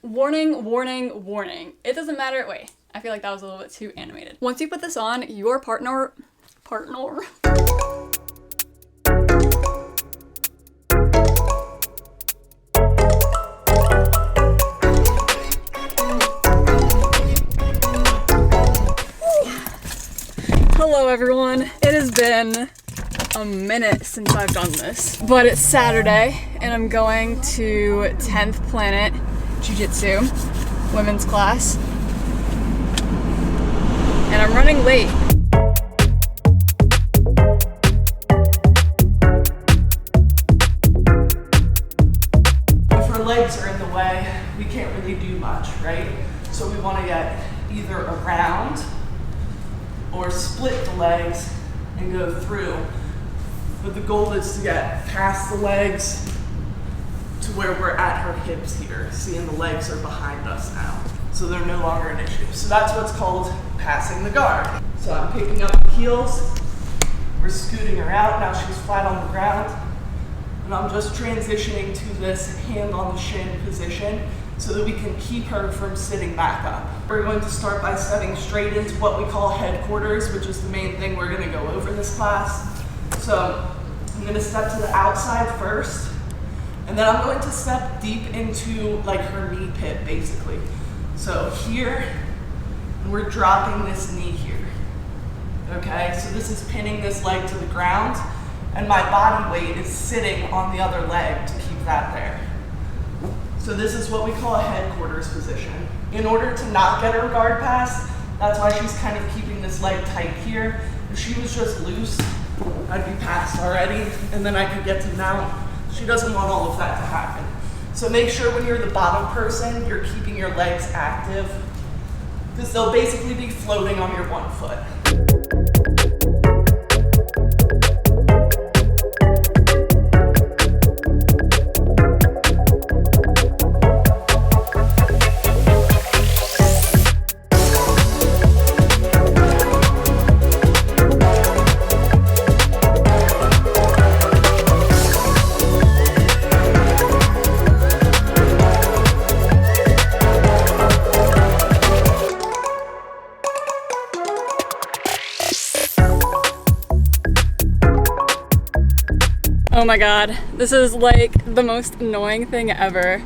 Warning, warning, warning. It doesn't matter. Wait, I feel like that was a little bit too animated. Once you put this on, your partner. Hello everyone. It has been a minute since I've done this, but it's Saturday and I'm going to 10th Planet Jiu-Jitsu women's class and I'm running late. If her legs are in the way, we can't really do much, right? So we want to get either around or split the legs and go through. But the goal is to get past the legs to where we're at her hips here. Seeing the legs are behind us now. So they're no longer an issue. So that's what's called passing the guard. So I'm picking up the heels. We're scooting her out. Now she's flat on the ground. And I'm just transitioning to this hand on the shin position so that we can keep her from sitting back up. We're going to start by stepping straight into what we call headquarters, which is the main thing we're going to go over this class. So I'm going to step to the outside first, and then I'm going to step deep into like her knee pit, basically. So here, and we're dropping this knee here. Okay, so this is pinning this leg to the ground, and my body weight is sitting on the other leg to keep that there. So this is what we call a headquarters position. In order to not get her guard pass, that's why she's kind of keeping this leg tight here. If she was just loose, I'd be passed already, and then I could get to mount. She doesn't want all of that to happen. So make sure when you're the bottom person, you're keeping your legs active, because they'll basically be floating on your one foot. Oh my god, this is like the most annoying thing ever.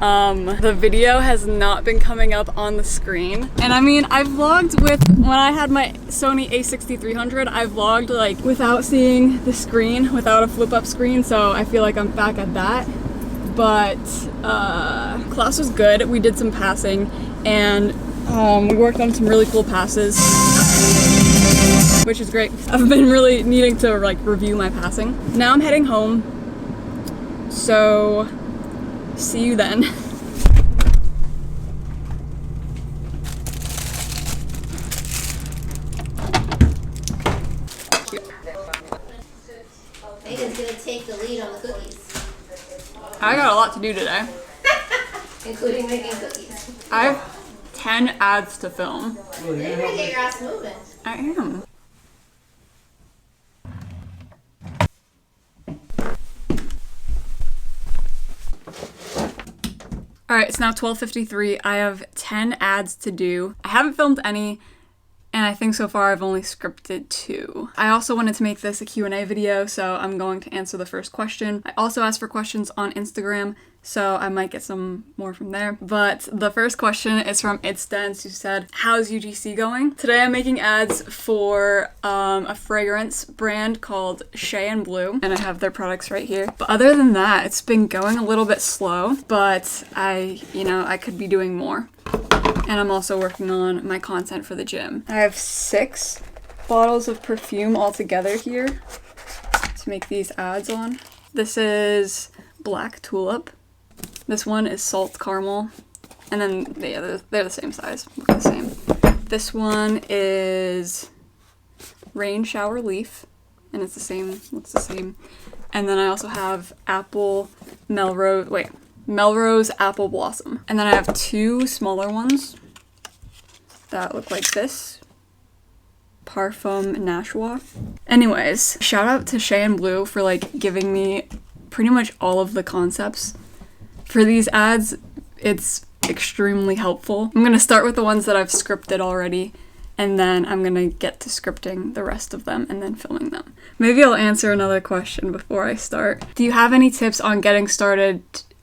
The video has not been coming up on the screen. And I mean, I vlogged with, when I had my Sony a6300, I vlogged like without seeing the screen, without a flip up screen, so I feel like I'm back at that. But class was good. We did some passing and we worked on some really cool passes, which is great. I've been really needing to like review my passing. Now I'm heading home, so see you then. Megan's gonna take the lead on the cookies. I got a lot to do today. Including making cookies. I have 10 ads to film. You're gonna get your ass moving. I am. Alright, it's now 12:53. I have 10 ads to do. I haven't filmed any, and I think so far I've only scripted 2. I also wanted to make this a Q&A video, so I'm going to answer the first question. I also asked for questions on Instagram, so I might get some more from there. But the first question is from Itstance, who said, how's UGC going? Today I'm making ads for a fragrance brand called Shea and Blue, and I have their products right here. But other than that, it's been going a little bit slow, but I could be doing more. And I'm also working on my content for the gym. I have 6 bottles of perfume all together here to make these ads on. This is Black Tulip. This one is Salt Caramel. And then they're the same size. Look the same. This one is Rain Shower Leaf. And it's the same, looks the same. And then I also have Melrose Apple Blossom. And then I have 2 smaller ones that look like this. Parfum Nashua. Anyways, shout out to Shea and Blue for like giving me pretty much all of the concepts for these ads. It's extremely helpful. I'm gonna start with the ones that I've scripted already, and then I'm gonna get to scripting the rest of them and then filming them. Maybe I'll answer another question before I start. Do you have any tips on getting started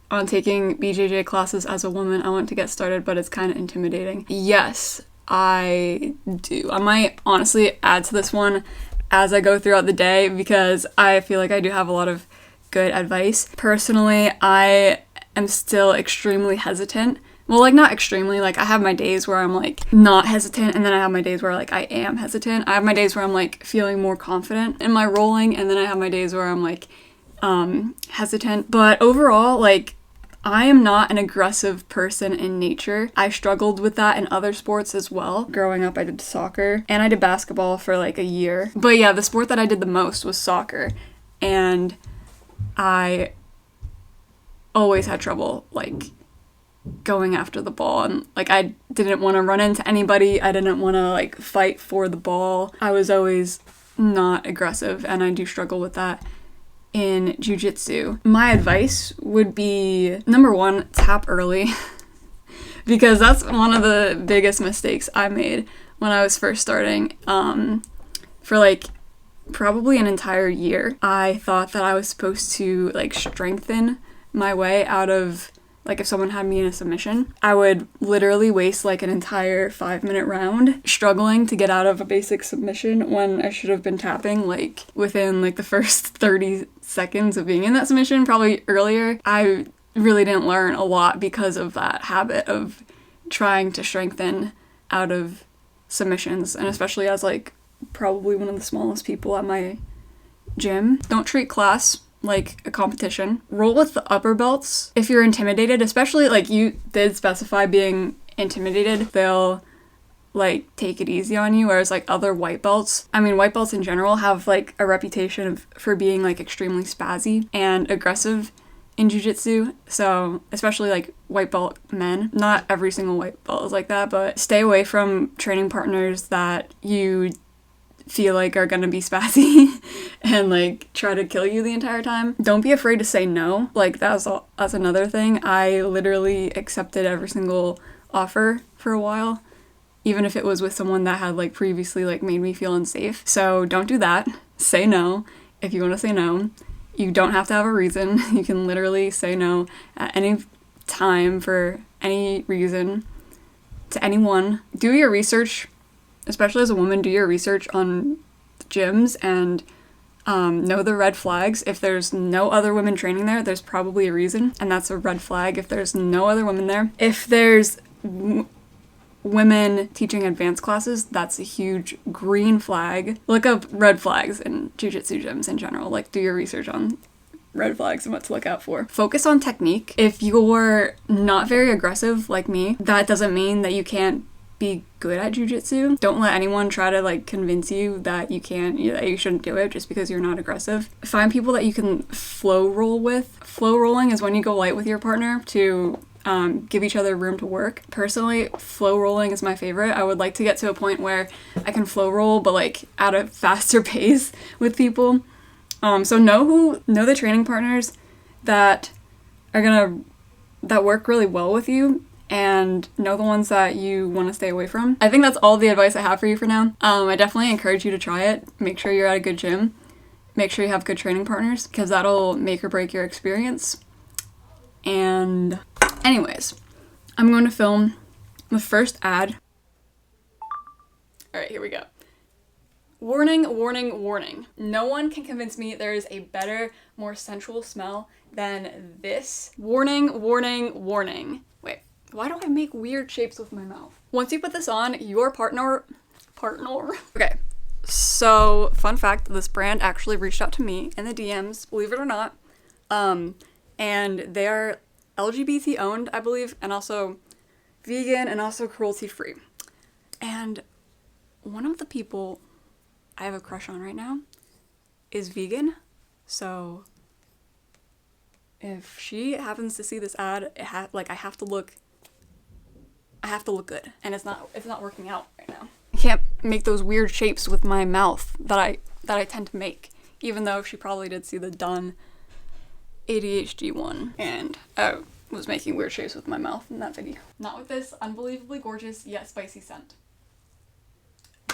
on taking BJJ classes as a woman? I want to get started, but it's kind of intimidating. Yes, I do. I might honestly add to this one as I go throughout the day because I feel like I do have a lot of good advice. Personally, I am still extremely hesitant. Well, like, not extremely, like, I have my days where I'm, like, not hesitant, and then I have my days where, like, I am hesitant. I have my days where I'm, like, feeling more confident in my rolling, and then I have my days where I'm, like, hesitant. But overall, like, I am not an aggressive person in nature. I struggled with that in other sports as well. Growing up, I did soccer, and I did basketball for, like, a year. But yeah, the sport that I did the most was soccer, and I always had trouble, like, going after the ball, and like I didn't want to run into anybody. I didn't want to like fight for the ball. I was always not aggressive, and I do struggle with that in jiu-jitsu. My advice would be, number one, tap early because that's one of the biggest mistakes I made when I was first starting. For like probably an entire year, I thought that I was supposed to like strengthen my way out of, like, if someone had me in a submission, I would literally waste like an entire 5-minute round struggling to get out of a basic submission when I should have been tapping like within like the first 30 seconds of being in that submission, probably earlier. I really didn't learn a lot because of that habit of trying to strengthen out of submissions, and especially as like probably one of the smallest people at my gym. Don't treat class like a competition. Roll with the upper belts. If you're intimidated, especially like you did specify being intimidated, they'll like take it easy on you, whereas like other white belts, I mean white belts in general have like a reputation for being like extremely spazzy and aggressive in jiu-jitsu. So especially like white belt men, not every single white belt is like that, but stay away from training partners that you feel like are gonna be spazzy and like try to kill you the entire time. Don't be afraid to say no. Like that's another thing. I literally accepted every single offer for a while, even if it was with someone that had like previously like made me feel unsafe. So don't do that. Say no if you want to say no. You don't have to have a reason. You can literally say no at any time for any reason to anyone. Do your research. Especially as a woman, do your research on gyms and know the red flags. If there's no other women training there, there's probably a reason, and that's a red flag. If there's no other women there, if there's women teaching advanced classes, that's a huge green flag. Look up red flags in jiu-jitsu gyms in general. Like, do your research on red flags and what to look out for. Focus on technique. If you're not very aggressive like me, that doesn't mean that you can't be good at jiu-jitsu. Don't let anyone try to like convince you that you can't, that you shouldn't do it just because you're not aggressive. Find people that you can flow roll with. Flow rolling is when you go light with your partner to give each other room to work. Personally, flow rolling is my favorite. I would like to get to a point where I can flow roll but like at a faster pace with people. So know the training partners that work really well with you, and know the ones that you want to stay away from. I think that's all the advice I have for you for now. I definitely encourage you to try it. Make sure you're at a good gym. Make sure you have good training partners, because that'll make or break your experience. And anyways, I'm going to film the first ad. All right, here we go. Warning, warning, warning. No one can convince me there is a better, more sensual smell than this. Warning, warning, warning. Wait. Why do I make weird shapes with my mouth? Once you put this on, your partner. Okay, so fun fact, this brand actually reached out to me in the DMs, believe it or not. And they are LGBT owned, I believe, and also vegan and also cruelty free. And one of the people I have a crush on right now is vegan, so if she happens to see this ad, I have to look good, and it's not working out right now. I can't make those weird shapes with my mouth that I tend to make, even though she probably did see the done ADHD one. And oh, was making weird shapes with my mouth in that video. Not with this unbelievably gorgeous yet spicy scent.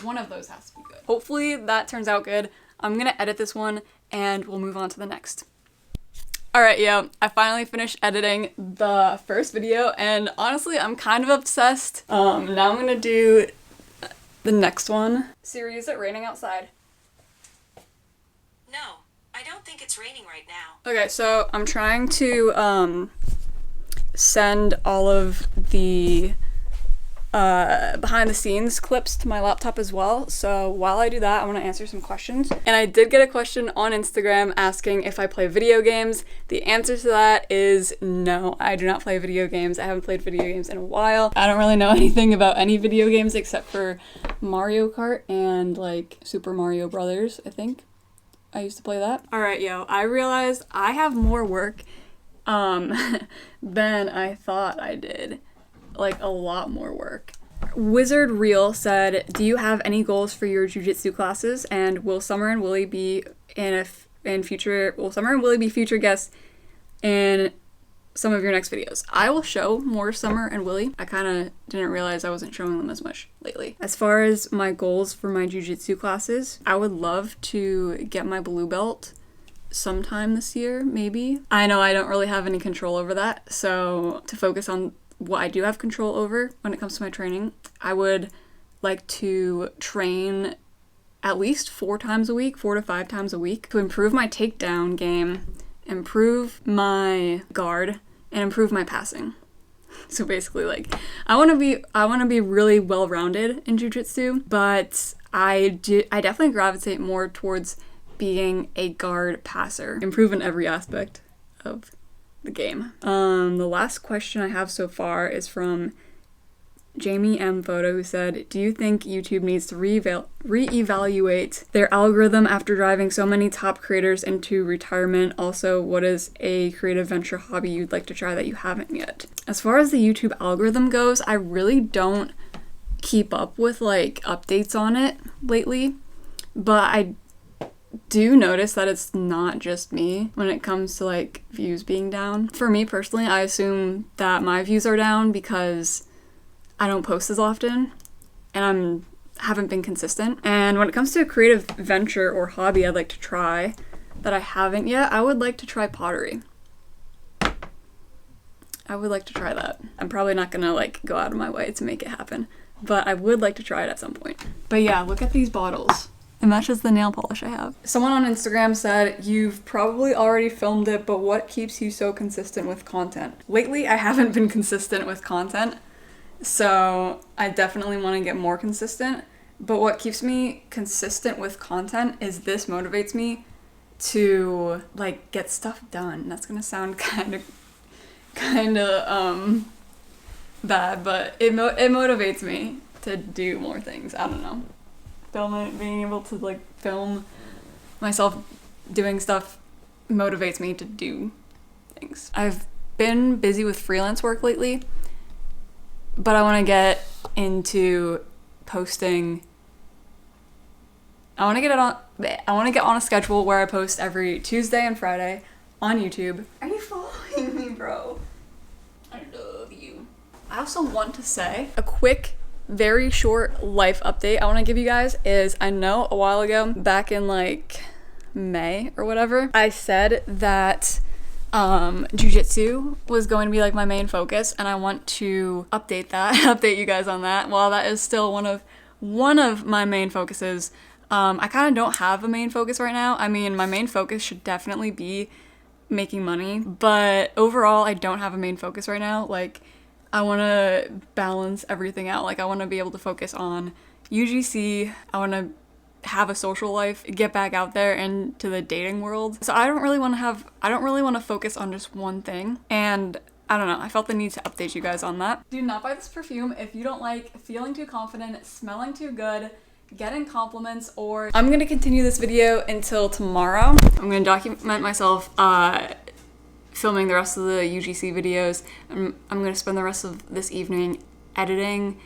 One of those has to be good. Hopefully that turns out good. I'm gonna edit this one and we'll move on to the next. Alright, yeah, I finally finished editing the first video and honestly I'm kind of obsessed. Now I'm gonna do the next one. Siri, is it raining outside? No, I don't think it's raining right now. Okay, so I'm trying to send all of the behind the scenes clips to my laptop as well. So while I do that, I want to answer some questions. And I did get a question on Instagram asking if I play video games. The answer to that is no, I do not play video games. I haven't played video games in a while. I don't really know anything about any video games except for Mario Kart and like Super Mario Brothers, I think. I used to play that. Alright, yo, I realized I have more work than I thought I did. Like a lot more work. Wizard Real said, do you have any goals for your jiu-jitsu classes, and will Summer and Willie be future guests in some of your next videos? I will show more Summer and Willie. I kind of didn't realize I wasn't showing them as much lately. As far as my goals for my jiu-jitsu classes, I would love to get my blue belt sometime this year, maybe. I know I don't really have any control over that, so to focus on what I do have control over when it comes to my training, I would like to train at least 4 times a week, 4 to 5 times a week, to improve my takedown game, improve my guard, and improve my passing. So basically, like, I want to be really well-rounded in jiu-jitsu, but I definitely gravitate more towards being a guard passer, improve in every aspect of the game. The last question I have so far is from Jamie M. Photo, who said, do you think YouTube needs to reevaluate their algorithm after driving so many top creators into retirement? Also, what is a creative venture hobby you'd like to try that you haven't yet? As far as the YouTube algorithm goes, I really don't keep up with like updates on it lately, but I do notice that it's not just me when it comes to like views being down. For me personally, I assume that my views are down because I don't post as often and haven't been consistent. And when it comes to a creative venture or hobby I'd like to try that I haven't yet, I would like to try pottery. I would like to try that. I'm probably not gonna like go out of my way to make it happen, but I would like to try it at some point. But yeah, look at these bottles. It matches the nail polish I have. Someone on Instagram said, you've probably already filmed it, but what keeps you so consistent with content? Lately, I haven't been consistent with content, so I definitely want to get more consistent. But what keeps me consistent with content is this motivates me to like get stuff done. That's gonna sound kind of bad, but it motivates me to do more things. I don't know. Being able to like film myself doing stuff motivates me to do things. I've been busy with freelance work lately, but I want to get into posting. I want to get on a schedule where I post every Tuesday and Friday on YouTube. Are you following me, bro? I love you. I also want to say a quick, very short life update I want to give you guys is, I know a while ago, back in like May or whatever, I said that jiu-jitsu was going to be like my main focus, and I want to update you guys on that. While that is still one of my main focuses, I kind of don't have a main focus right now. I mean, my main focus should definitely be making money, but overall I don't have a main focus right now. Like, I want to balance everything out. Like, I want to be able to focus on UGC. I want to have a social life, get back out there into the dating world. So I don't really want to focus on just one thing. And I don't know, I felt the need to update you guys on that. Do not buy this perfume if you don't like feeling too confident, smelling too good, getting compliments, or... I'm going to continue this video until tomorrow. I'm going to document myself filming the rest of the UGC videos. I'm going to spend the rest of this evening editing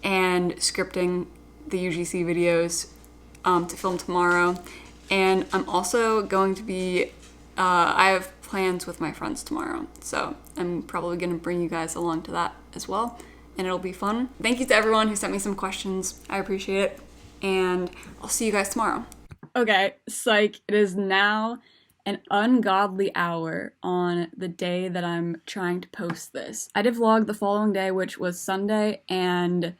and scripting the UGC videos to film tomorrow. And I'm also going to be, I have plans with my friends tomorrow. So I'm probably gonna bring you guys along to that as well, and it'll be fun. Thank you to everyone who sent me some questions. I appreciate it, and I'll see you guys tomorrow. Okay, psych. It is now an ungodly hour on the day that I'm trying to post this. I did vlog the following day, which was Sunday, and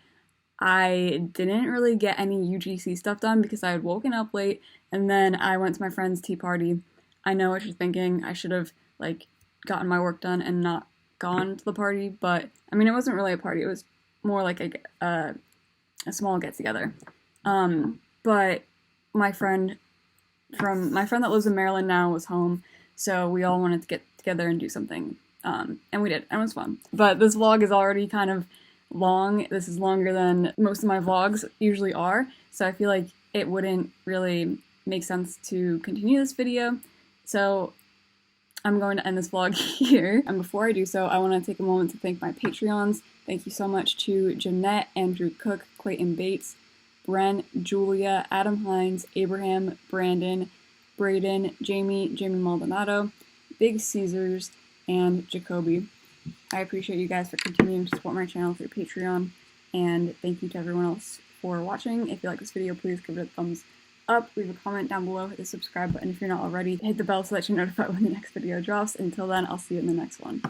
I didn't really get any UGC stuff done because I had woken up late, and then I went to my friend's tea party. I know what you're thinking. I should have, like, gotten my work done and not gone to the party, but, I mean, it wasn't really a party. It was more like a small get-together. But my friend that lives in Maryland now was home, so we all wanted to get together and do something, and we did, and it was fun. But this vlog is already kind of long. This is longer than most of my vlogs usually are, so I feel like it wouldn't really make sense to continue this video, so I'm going to end this vlog here. And before I do so, I want to take a moment to thank my Patreons. Thank you so much to Jeanette, Andrew Cook, Clayton Bates, Bren, Julia, Adam Hines, Abraham, Brandon, Braden, Jamie Maldonado, Big Caesars, and Jacoby. I appreciate you guys for continuing to support my channel through Patreon, and thank you to everyone else for watching. If you like this video, please give it a thumbs up, leave a comment down below, hit the subscribe button if you're not already, hit the bell so that you're notified when the next video drops. Until then, I'll see you in the next one.